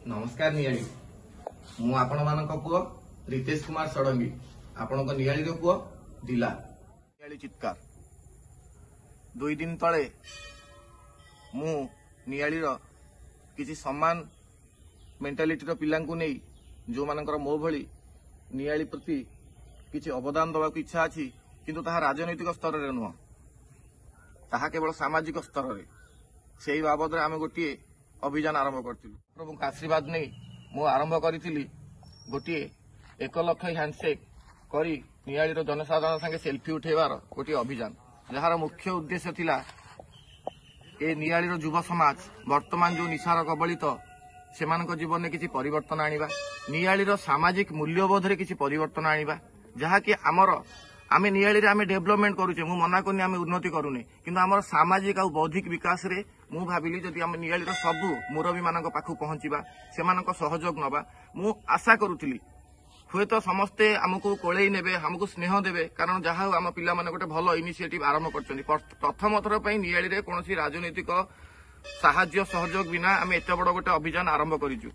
नमस्कार नियाली मु आपण मानक पुओ रितेश कुमार षडंगी आपण नियाली रो पुओ दिला नियाली चित्कार 2 दिन तले मु नियाली रो किसी समान मेंटालिटी रो पिलां को नहीं जो मानकर मो भली नियाली प्रति किसी अवदान दवा को इच्छा अछि किंतु ताहा राजनैतिक स्तर रे नुह ताहा केवल सामाजिक स्तर रे सेही बाबद रे आमे गोटिए अभियान आरंभ करथिलु। प्रभु का आशीर्वाद नहीं मु आरंभ करिथिली गोटिए 1 लाख हैंडशेक करी नियाली जनसाधारण संगे सेल्फी उठेबार गोटे अभियान जार मुख्य उद्देश्य थिला ए नियाली युव समाज वर्तमान जो निशार कबलित सेमानक जीवन में किसी परिवर्तन आनिबा नियाली सामाजिक मूल्यबोध रे किसी परिवर्तन आनिबा जहाँकि आमर आमे नियाली रे आमे डेवलपमेंट करूचे मु मना करनी आमे उन्नति करूने किंतु आमर सामाजिक और बौद्धिक विकास रे मु भाबिली जदि आमे नियाली रो सबु मुरबी मानक पाखु पहुंचीबा सेमानक सहयोग नबा मु आशा करूथिली हुए तो समस्ते आमको कोळेई नेबे हमको स्नेह देबे कारण जहा आम पिला माने गोटे भलो इनिशिएटिव आरंभ करछनी प्रथम थर पई नियाली रे कोनोसी राजनीतिक साहाय्य सहयोग बिना आमे एते बड़ गोटे अभियान आरंभ करिजु।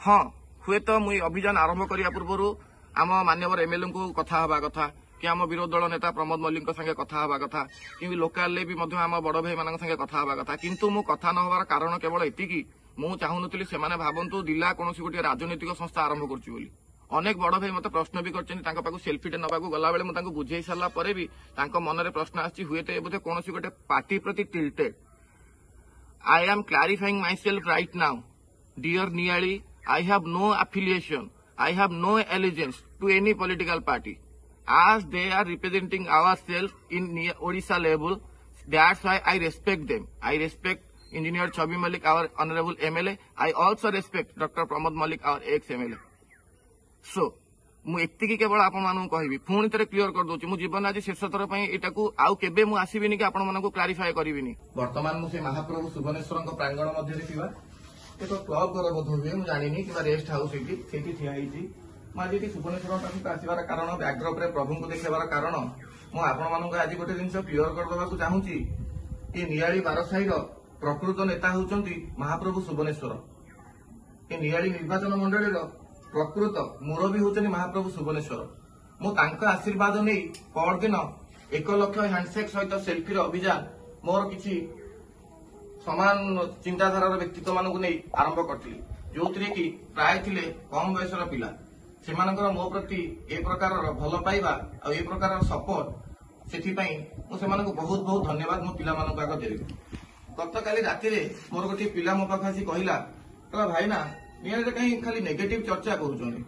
हां हुए तो मु अभियान आरंभ करिया पूर्वरु आम मान्यवर एमएलए को कथा हबा कथा कि आम विरोधी दल नेता प्रमोद मल्लिक संगे कथा हबा कथा कि लोकाल भी आम बड़ भाई मान संगे कथा हबा कथा किंतु मु कथा न हबार कारण केवल एतिकी मु चाहूनथि सेमाने भाबंतु दिला कोनोसी गोटे राजनीतिक संस्था आरंभ करछि बोली अनेक बड़ भाई मत प्रश्न भी कर सेल्फी टे नबाकू गला बेले मुझे बुझे सारा पर भी मन में प्रश्न आसी हुए तो बोधे कौन गोटे पार्टी प्रति tilted I am clarifying my self right now dear नियाली I have no affiliation I have no allegiance to any political party as they are representing ourselves in Odisha level. That's why I respect them. I respect Engineer Chabi Malik, our honorable MLA. I also respect Dr. Pramod Malik, our ex-MLA. So, मु एतिकी केवल आपण मानू कहबी पुणी थे clear कर दोची मु जीवन आज शेष थर पई एटाकू आउ केबे मु आसीबिनी कि आपण मानकू क्लारिफाई करिबिनी। वर्तमान मु से महाप्रभु सुबनेश्वरଙ୍କ प्रांगण मध्ये रे थिबा एक क्लब घर बोध हुए मु जानिनी कि रेस्ट हाउस एटी थिया हिची आज सुबनेश्वर पाखक आसबार कारण बैकड्रप प्रभु को देखार कारण मुझे आज गोटे जिन क्लीयर करदेवा चाहूँगी ये नियाली बारसाई प्रकृत नेता होती महाप्रभु सुबनेश्वर ये नियाली निर्वाचन मंडली प्रकृत मुरबी होती महाप्रभु सुबनेश्वर मुझे आशीर्वाद नहीं परदिन 1 लाख हैंडशेक सहित सेल्फी अभियान मोर किसी समान चिंताधार व्यक्तित्व मानक नहीं आरंभ करी जो कि प्राय थे कम बयसर पिला से मो प्रति ए प्रकार भल पाइबा और ए प्रकार सपोर्ट से बहुत बहुत धन्यवाद मो पिला मानक आगे देवी। गत काली राति मोर गोटे पिला मो पाख आसी कहला भाई ना नियाली कहीं खाली नेगेटिव चर्चा करें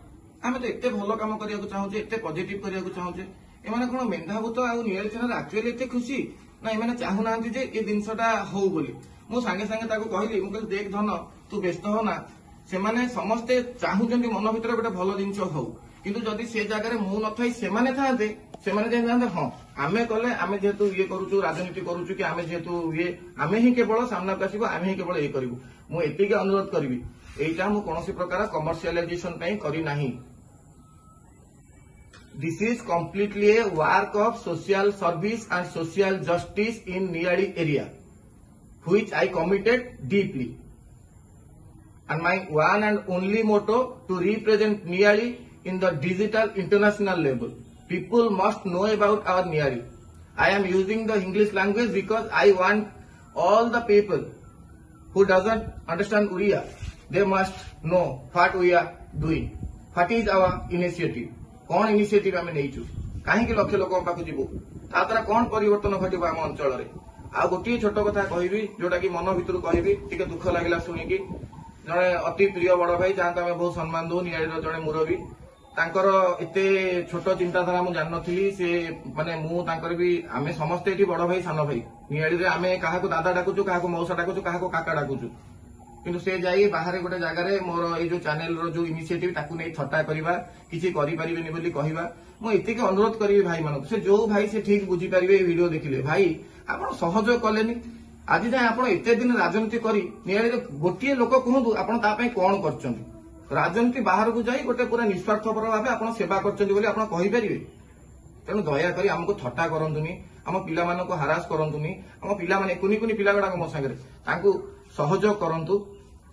तो एत भल कम करने चाहूचे एत पॉजिटिव करने चाहूचे एमाने कौन मेधाभूत आउ नियाली चैनल एक्चुअली एत खुशी ना एमाने चाहूना जे ये जिनसा हो बोली मु सांगे सांगे कहली मुझे देख धन तू व्यस्त हो ना से माने समस्ते चाहूं मन भर गोटे भल जिन हो किंतु जदि से जगह मु न था हाँ आम कले आम जेहेतु ये करूँ राजनीति करूँ कि आम जेहेतु ये आम ही केवल सामना को आसब आम ही केवल ये करूँ मुझे अनुरोध करी यहीटा मु कौन प्रकार कमर्शियलाइजेशन करना this is completely A work of social service and social justice in Niali area which I committed deeply and my one and only motto to represent Niyaali in the digital international level. People must know about our Niyaali. I am using the English language because I want all the people who doesn't understand Oriya, they must know what we are doing. What is our initiative? कौन initiative आम नहीं कहीं लक्ष लोक पाक जीवु ता द्वारा कौन परिवर्तन घटब आम अंचल आ गोटे छोट कथा कहबी जोटा कि मन भीतर कहबी टिके दुख लगिला शुणिकी जड़े अति प्रिय बड़ भाई जहाँ आम बहुत सम्मान दू नियाली जड़े मुरबी तांकर एते छोट चिंताधारा मुझे जानी से माने मुझे भी आम समस्ते ये बड़ भाई सान भाई नियाली आम क्या दादा डाकुचु क्या मौसा डाकुचु क्या काका डाकुचु किंतु से जाई बाहर गोटे जगार मोर ये जो चैनल जो इनिशिएटिव ताकू नहीं थट्टा करवा किसी करें बोली कहवा मुझे अनुरोध करी भाई मान से जो भाई से ठीक बुझीपारे वीडियो देखिले भाई आप सहयोग कले आज जाए आप एत दिन राजनीति करी गोटे लोक कहतु आप कौन कर राजनीति बाहर को जाई गोटे पूरा निस्वार्थपर भाव आप सेवा करें तेणु दयाकोरी आमको थट्टा करतुनि आम पिला हारास करतुनि आम पिला कुनी कुनी पिला गुड़ाक मो सागर सहयोग करतु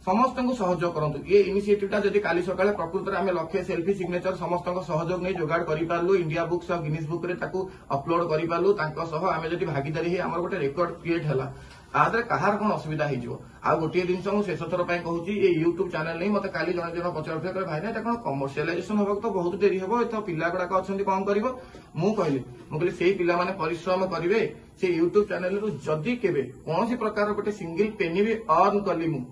समस्त सहयोग करूँ ये इनिशिएटिव जदि काली सकाळे प्रकृत में आम लक्षे सेल्फी सिग्नेचर समस्त सहयोग नहीं जोगाड़ करूँ इंडिया बुक्स और गिनीज बुक अपलोड करूँ आम जब भागीदारी आम गोटे रेकर्ड क्रिएट है आदि कहार कौन असुविधा हो गोटे जिन शेष थर कहूँ ये यूट्यूब चैनल नहीं मत काली जन जन पचार भाई ना कौन कमर्शियलाइजेशन होगा तो बहुत डेरी हम तो पिला गुड़ाक अच्छा कौन कर मुझे से पिला माने परिश्रम करेंगे से यूट्यूब चैनल रु जदि केबे कौन प्रकार गोटे सिंगल पेनी भी अर्न कली मु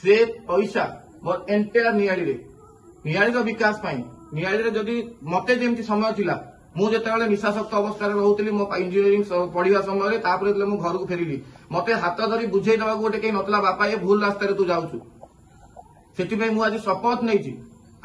से पैसा मोर एंटायर नियाली विकास नियाली जदि मते जेमती समय थिला मु जेतेबेले निशाशक्त अवस्था रोली मो इंजीनियरिंग पढ़ा समय घर को फेरिली मते हाथ धरी बुझे देवा गोटे कहीं नतला बापा ये भूल रास्तार तू जाऊछु से मुझे आज शपथ नहीं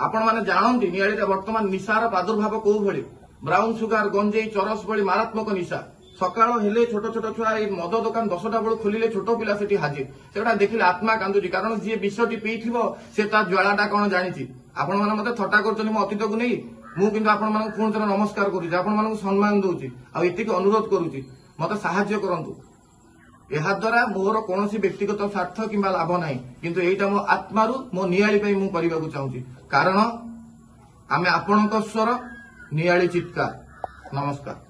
आपण मैंने जानती नियाली वर्तमान निशार प्रादुर्भाव कौ भली ब्राउन सुगार गंजेई चरस भली मारात्मक निशा सकाळ हेले छोट छोट छुआ मद दुकान 10टा बेलू खोलिले छोट पिला सेठी हाजिर सेटा देखिले आत्मा कांदुची कारण जी विषटी पीथिबो से ता ज्वालाटा कौन जानिछि आपण माने मते थट्टा करछन मो अतीत को नहीं मु किंतु आपण मानक पुणी थर नमस्कार करूछि आपण मानक सम्मान दउछि आ एतिक अनुरोध करूछि मते सहाय्य करंतु एहा द्वारा मोर कोनोसी व्यक्तिगत स्वार्थ किंबा लाभ नाही किंतु एटा मो आत्मारू मो नियाली पई मु करिबाकू चाहूछि कारण आमे आपणक स्वर नियाली चित्कार नमस्कार।